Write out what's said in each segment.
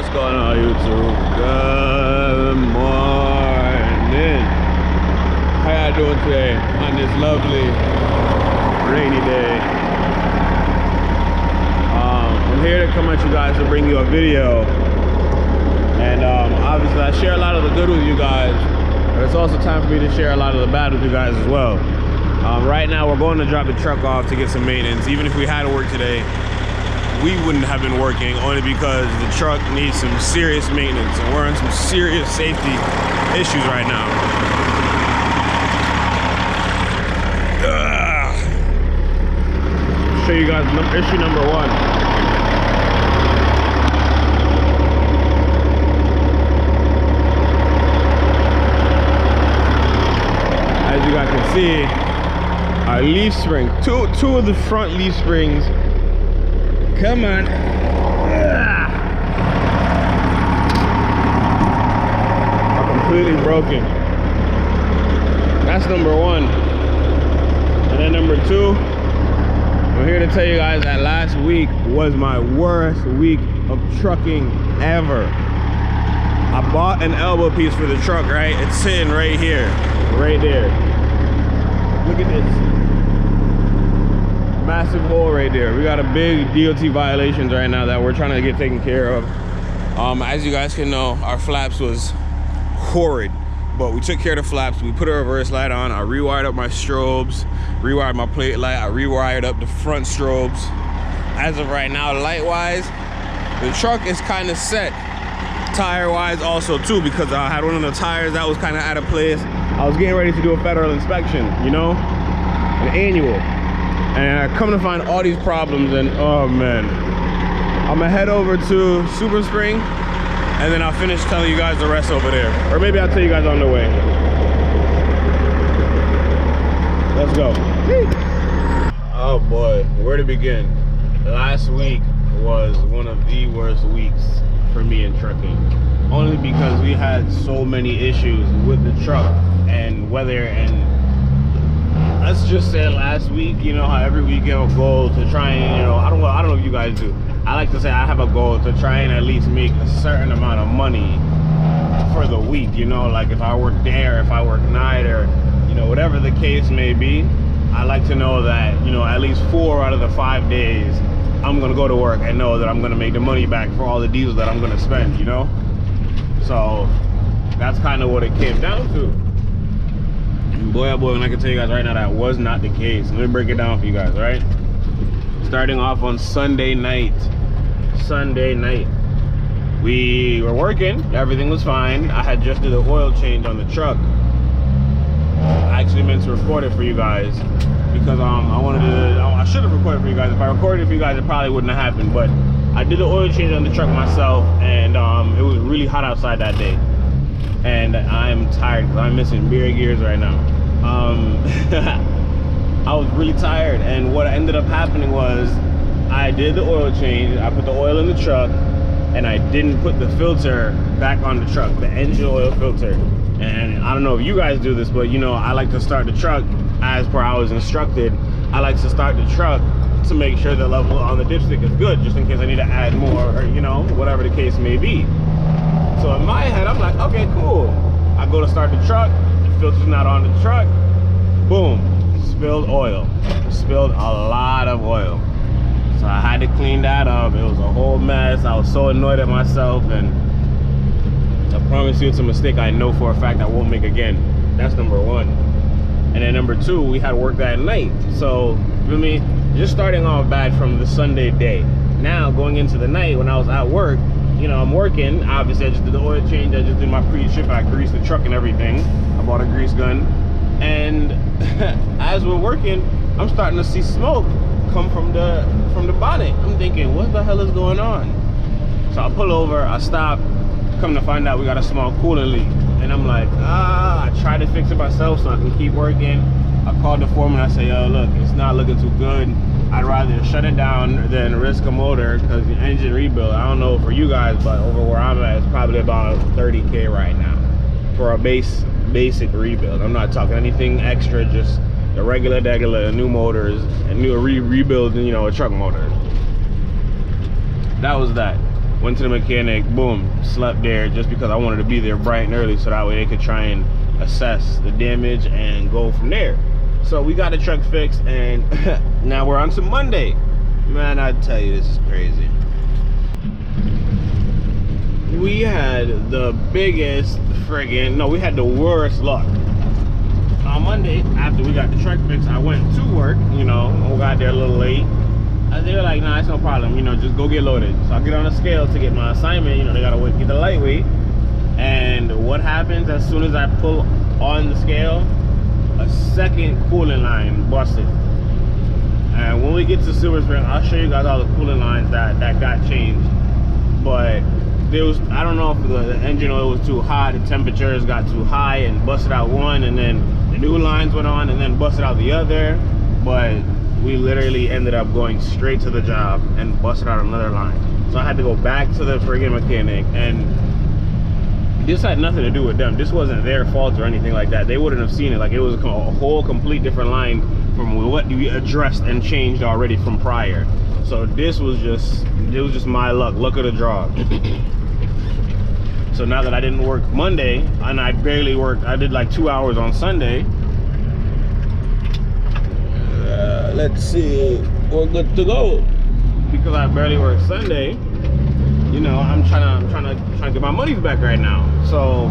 What's going on, YouTube? Good morning. How y'all doing today on this lovely rainy day? I'm here to come at you guys to bring you a video, and obviously I share a lot of the good with you guys, but it's also time for me to share a lot of the bad with you guys as well. Right now we're going to drop the truck off to get some maintenance. Even if we had to work today, we wouldn't have been working, only because the truck needs some serious maintenance and we're in some serious safety issues right now. Show you guys issue number one. As you guys can see, our leaf spring, two of the front leaf springs, come on, are completely broken. That's number one. And then number two, I'm here to tell you guys that last week was my worst week of trucking ever. I bought an elbow piece for the truck, right? It's sitting right here, right there. Look at this. Massive hole right there. We got a big DOT violations right now that we're trying to get taken care of. As you guys can know, our flaps was horrid, but we took care of the flaps. We put a reverse light on. I rewired up my strobes, rewired my plate light. I rewired up the front strobes. As of right now, light wise, the truck is kind of set. Tire wise also too, because I had one of the tires that was kind of out of place. I was getting ready to do a federal inspection, you know, an annual. And I come to find all these problems, and oh man, I'm gonna head over to Super Spring, and then I'll finish telling you guys the rest over there. Or maybe I'll tell you guys on the way. Let's go. Oh boy, where to begin? Last week was one of the worst weeks for me in trucking. Only because we had so many issues with the truck and weather, and let's just say last week, you know how every week you have a goal to try and, you know, I don't know if you guys do. I like to say I have a goal to try and at least make a certain amount of money for the week, you know, like if I work day or if I work night, or, you know, whatever the case may be. I like to know that, you know, at least 4 out of the 5 days I'm gonna go to work and know that I'm gonna make the money back for all the diesel that I'm gonna spend, you know. So that's kind of what it came down to. Boy, oh boy, and I can tell you guys right now that was not the case. Let me break it down for you guys, right? Starting off on Sunday night. We were working, everything was fine. I had just did the oil change on the truck. I actually meant to record it for you guys because I should have recorded for you guys. If I recorded it for you guys, it probably wouldn't have happened. But I did the oil change on the truck myself, and it was really hot outside that day. And I'm tired because I'm missing mirror gears right now. I was really tired, and what ended up happening was I did the oil change. I put the oil in the truck, and I didn't put the filter back on the truck, the engine oil filter. And I don't know if you guys do this, but you know, I like to start the truck as per I was instructed. I like to start the truck to make sure the level on the dipstick is good, just in case I need to add more, or you know, whatever the case may be. So in my head, I'm like, okay, cool. I go to start the truck, the filter's not on the truck, boom, spilled oil. Spilled a lot of oil. So I had to clean that up. It was a whole mess. I was so annoyed at myself, and I promise you it's a mistake I know for a fact I won't make again. That's number one. And then number two, we had work that night. So, for me, just starting off bad from the Sunday day. Now, going into the night when I was at work, you know, I'm working. Obviously, I just did the oil change. I just did my pre-trip. I greased the truck and everything. I bought a grease gun. And as we're working, I'm starting to see smoke come from the bonnet. I'm thinking, what the hell is going on? So I pull over, I stop. Come to find out we got a small coolant leak. And I'm like, I try to fix it myself so I can keep working. I called the foreman. I say, yo, look, it's not looking too good. I'd rather shut it down than risk a motor, because the engine rebuild, I don't know for you guys, but over where I'm at, it's probably about 30K right now for a basic rebuild. I'm not talking anything extra, just the regular new motors and new rebuild, you know, a truck motor. That was that. Went to the mechanic, boom, slept there just because I wanted to be there bright and early so that way they could try and assess the damage and go from there. So we got the truck fixed, and now we're on to Monday. Man, I tell you, this is crazy. We had the biggest friggin', no, we had the worst luck. On Monday, after we got the truck fixed, I went to work, you know, I got there a little late. They were like, nah, it's no problem, you know, just go get loaded. So I get on the scale to get my assignment, you know, they gotta wait, get the lightweight. And what happens as soon as I pull on the scale, a second cooling line busted. And when we get to Silver Spring, I'll show you guys all the cooling lines that got changed. But there was, I don't know if the engine oil was too hot, the temperatures got too high and busted out one, and then the new lines went on and then busted out the other. But we literally ended up going straight to the job and busted out another line. So I had to go back to the friggin' mechanic, and this had nothing to do with them. This wasn't their fault or anything like that. They wouldn't have seen it. Like, it was a whole complete different line from what we addressed and changed already from prior. So this was just, it was just my luck of the draw. So now that I didn't work Monday, and I barely worked, I did like 2 hours on Sunday. Let's see, we're good to go. Because I barely worked Sunday, you know, I'm trying to get my money back right now. So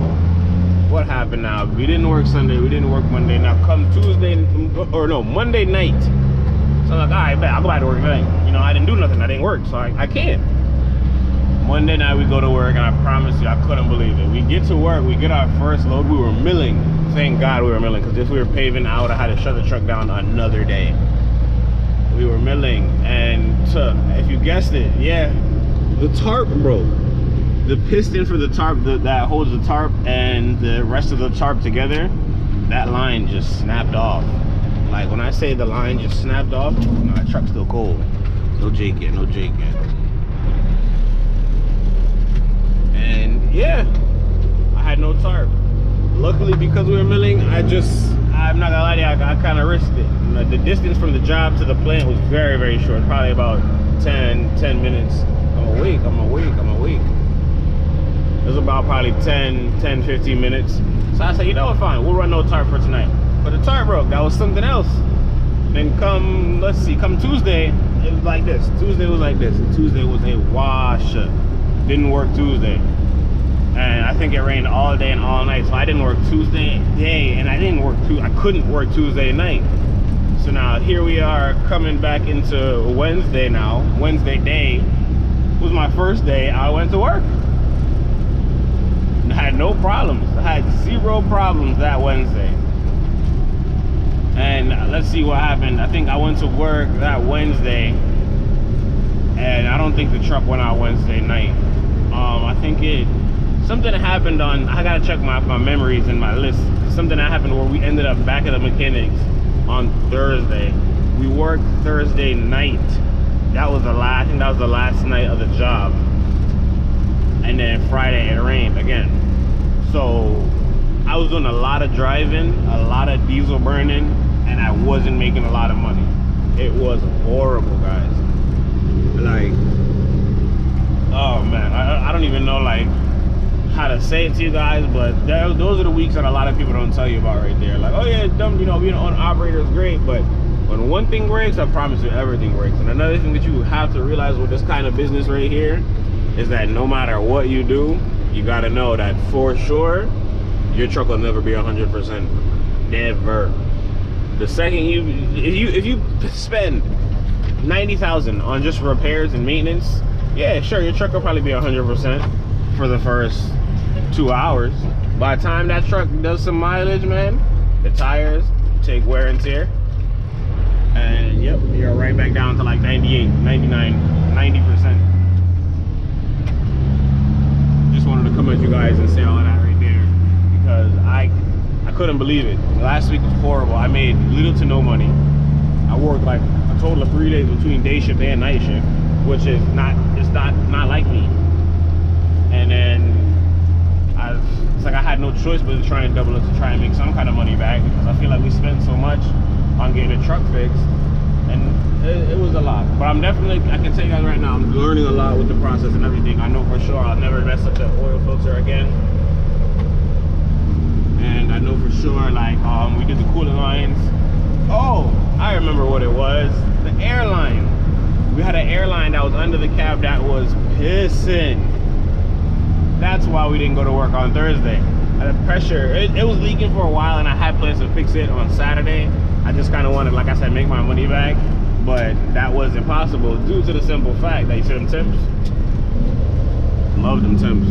what happened now? We didn't work Sunday, we didn't work Monday. Now come Tuesday, or no, Monday night. So I'm like, all right, bet, I'll go back to work tonight. You know, I didn't do nothing, I didn't work, so I can't. Monday night we go to work, and I promise you, I couldn't believe it. We get to work, we get our first load, we were milling. Thank God we were milling, because if we were paving, I would have had to shut the truck down another day. We were milling, and if you guessed it, yeah, the tarp broke. The piston for the tarp that holds the tarp and the rest of the tarp together, that line just snapped off. Like, when I say the line just snapped off, no, that truck's still cold. No jaking, no jaking. And yeah, I had no tarp. Luckily, because we were milling, I'm not gonna lie to you, I kind of risked it. The distance from the job to the plant was very, very short, probably about 10 minutes. I'm awake. It was about probably 10, 15 minutes. So I said, you know what, fine, we'll run no tarp for tonight. But the tarp broke, that was something else. Then come Tuesday, it was like this. Tuesday was like this. Tuesday was a wash. Didn't work Tuesday. And I think it rained all day and all night, so I didn't work Tuesday day, and I couldn't work Tuesday night. So now here we are coming back into Wednesday now. Wednesday day was my first day I went to work. I had no problems. I had 0 problems that Wednesday. And let's see what happened. I think I went to work that Wednesday, and I don't think the truck went out Wednesday night. I think something happened I gotta check my memories and my list. Something that happened where we ended up back at the mechanics on Thursday. We worked Thursday night. I think that was the last night of the job. And then Friday it rained again. So I was doing a lot of driving, a lot of diesel burning, and I wasn't making a lot of money. It was horrible, guys. Like, oh man, I don't even know like how to say it to you guys, but those are the weeks that a lot of people don't tell you about right there. Like, oh yeah, dumb, you know, being an operator is great, but when one thing breaks, I promise you everything breaks. And another thing that you have to realize with this kind of business right here is that no matter what you do, you gotta know that for sure your truck will never be 100%. Never. The second if you spend $90,000 on just repairs and maintenance, yeah, sure, your truck will probably be 100% for the first 2 hours. By the time that truck does some mileage, man, the tires take wear and tear, and yep, you're right back down to like 98, 99, 90%. Just wanted to come at you guys and say all of that right there, because I couldn't believe it. Last week was horrible. I made little to no money. I worked like a total of 3 days between day shift and night shift, which is not like me. And then it's like I had no choice but to try and double it to try and make some kind of money back, because I feel like we spent so much on getting the truck fixed And it was a lot. But I'm definitely, I can tell you guys right now, I'm learning a lot with the process and everything. I know for sure I'll never mess up the oil filter again. And I know for sure, like, we did the cooling lines. Oh, I remember what it was. The airline. We had an airline that was under the cab that was pissing. That's why we didn't go to work on Thursday. The pressure, it was leaking for a while, and I had plans to fix it on Saturday. I just kind of wanted, like I said, make my money back, but that was impossible due to the simple fact that you see them temps. Love them temps.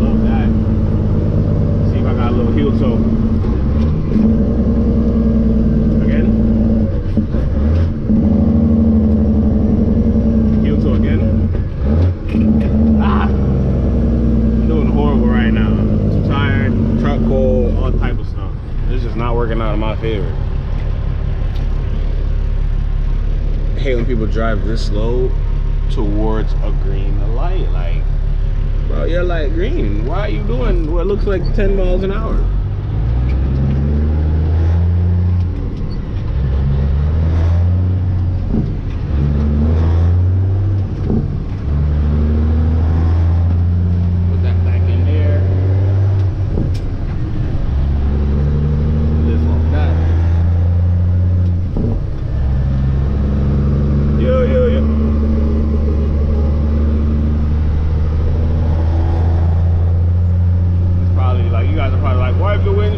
Love that. See if I got a little heel toe. Again. Heel toe again. Ah! I'm doing horrible right now. I'm tired, truck cold, all type of stuff. This is not working out in my favor. I hate when people drive this slow towards a green light. Like, bro, you're like green. Why are you doing what looks like 10 miles an hour?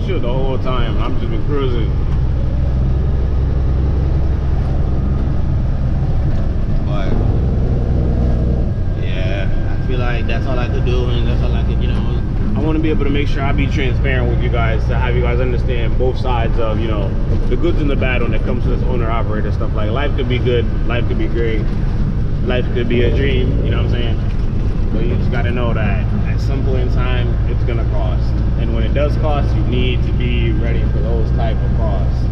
The whole time I'm just been cruising. But yeah, I feel like that's all I could do, and that's all I could, you know, I want to be able to make sure I be transparent with you guys, to have you guys understand both sides of, you know, the goods and the bad when it comes to this owner operator stuff. Like, life could be good, life could be great, life could be a dream, you know what I'm saying? But you just got to know that at some point in time it's gonna cost, and when it does cost, you need to be ready for those type of costs.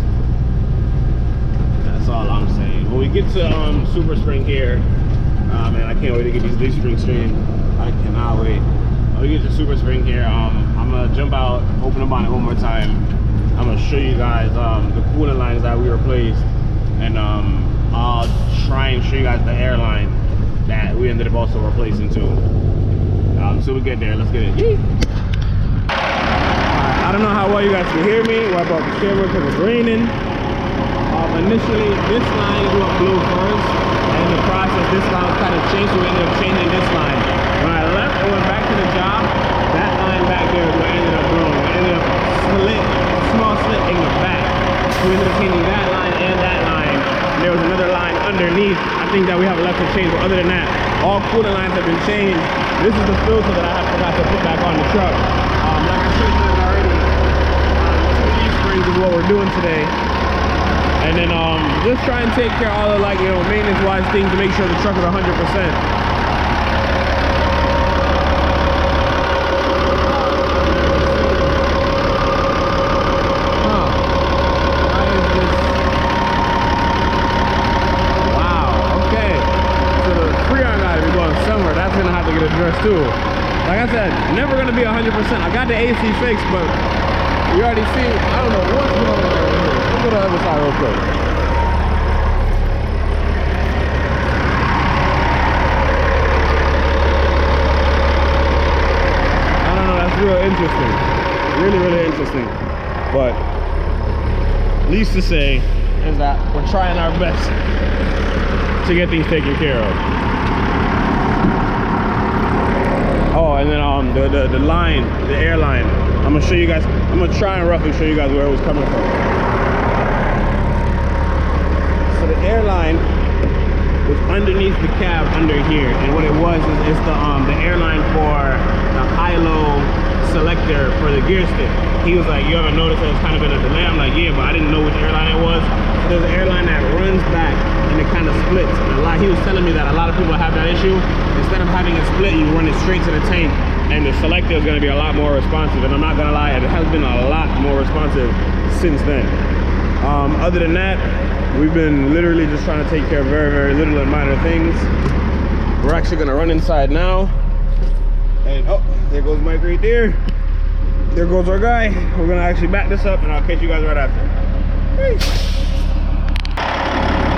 That's all I'm saying. When we get to Super Spring here, man, I can't wait to get these leaf springs streamed. I cannot wait. When we get to Super Spring here, I'm gonna jump out, open the bonnet one more time. I'm gonna show you guys the cooling lines that we replaced, and I'll try and show you guys the airline that we ended up also replacing too. So we get there, let's get it. Yee! I don't know how well you guys can hear me. Wipe out the camera because it's raining. Initially, this line is what blew first, and in the process, this line was kind of changed, so we ended up changing this line. When I left and went back to the job, that line back there is what ended up blowing. It ended up small slit in the back. So we ended up changing that line and that line. There was another line underneath, I think, that we have left to change, but other than that, all cooling lines have been changed. This is the filter that I forgot to put back on the truck. Like I showed you guys already, 2 leaf springs is what we're doing today. And then just try and take care of all the, like, you know, maintenance-wise things to make sure the truck is 100%. Too. Like I said, never gonna be 100%. I got the AC fixed, but you already see, I don't know what's going on over here. Let's go to the other side real quick. I don't know, that's real interesting. Really, really interesting. But least to say is that we're trying our best to get these taken care of. Oh, and then the line, the airline, I'm gonna show you guys, I'm gonna try and roughly show you guys where it was coming from. So the airline was underneath the cab under here, and what it was is it's the airline for the high-low selector for the gear stick. He was like, you ever notice that it's kind of been a delay? I'm like, yeah, but I didn't know which airline it was. So there's an airline that runs back and it kind of splits. And he was telling me that a lot of people have that issue. Instead of having it split, you run it straight to the tank, and the selector is going to be a lot more responsive. And I'm not going to lie, it has been a lot more responsive since then. Other than that, we've been literally just trying to take care of very, very little and minor things. We're actually going to run inside now. And oh, there goes Mike right there. There goes our guy. We're going to actually back this up, and I'll catch you guys right after.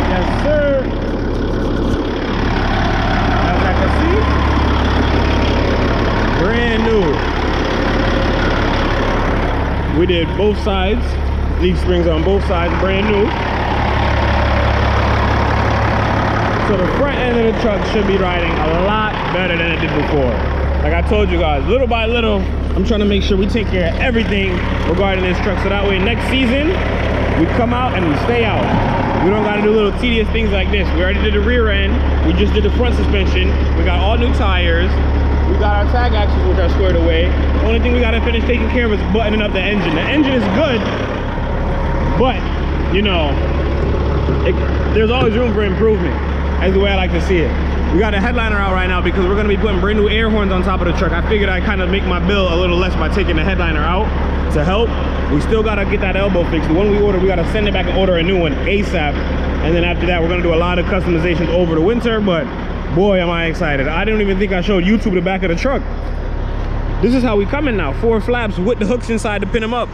Yes, sir. As I can see, brand new. We did both sides, leaf springs on both sides, brand new. So the front end of the truck should be riding a lot better than it did before. Like I told you guys, little by little, I'm trying to make sure we take care of everything regarding this truck, so that way next season we come out and we stay out. We don't got to do little tedious things like this. We already did the rear end, we just did the front suspension, we got all new tires, we got our tag axles which are squared away. The only thing we got to finish taking care of is buttoning up the engine. The engine is good, but you know, there's always room for improvement. That's the way I like to see it. We got a headliner out right now because we're going to be putting brand new air horns on top of the truck. I figured I'd kind of make my bill a little less by taking the headliner out to help. We still got to get that elbow fixed. The one we ordered, we got to send it back and order a new one ASAP. And then after that, we're going to do a lot of customizations over the winter. But boy, am I excited. I didn't even think I showed YouTube the back of the truck. This is how we coming now. 4 flaps with the hooks inside to pin them up.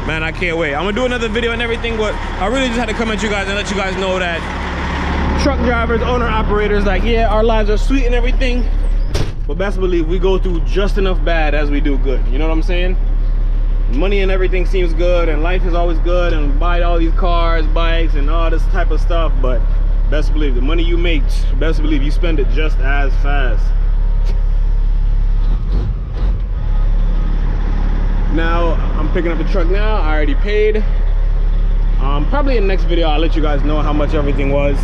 Man, I can't wait. I'm going to do another video and everything, but I really just had to come at you guys and let you guys know that truck drivers, owner operators, like, yeah, our lives are sweet and everything, but best believe we go through just enough bad as we do good. You know what I'm saying? Money and everything seems good and life is always good and buy all these cars, bikes and all this type of stuff, but best believe the money you make, best believe you spend it just as fast. Now I'm picking up the truck now. I already paid. Probably in the next video I'll let you guys know how much everything was.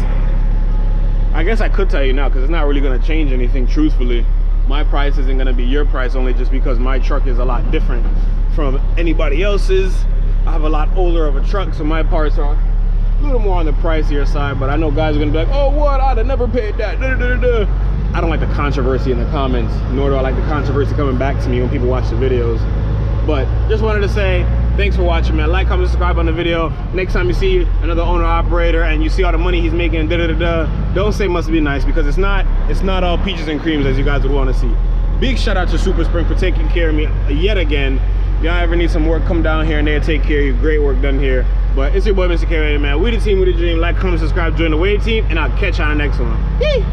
I guess I could tell you now because it's not really going to change anything, truthfully. My price isn't going to be your price, only just because my truck is a lot different from anybody else's. I have a lot older of a truck, so my parts are a little more on the pricier side, but I know guys are going to be like, oh, what? I'd have never paid that. I don't like the controversy in the comments, nor do I like the controversy coming back to me when people watch the videos. But just wanted to say, thanks for watching, man. Like, comment, subscribe on the video. Next time you see another owner operator and you see all the money he's making, don't say must be nice, because it's not all peaches and creams as you guys would want to see. Big shout out to Super Spring for taking care of me yet again. If y'all ever need some work, come down here and they'll take care of you. Great work done here. But it's your boy, Mr. K, man. We the team, we the dream. Like, comment, subscribe, join the Wave team, and I'll catch you on the next one. Yee!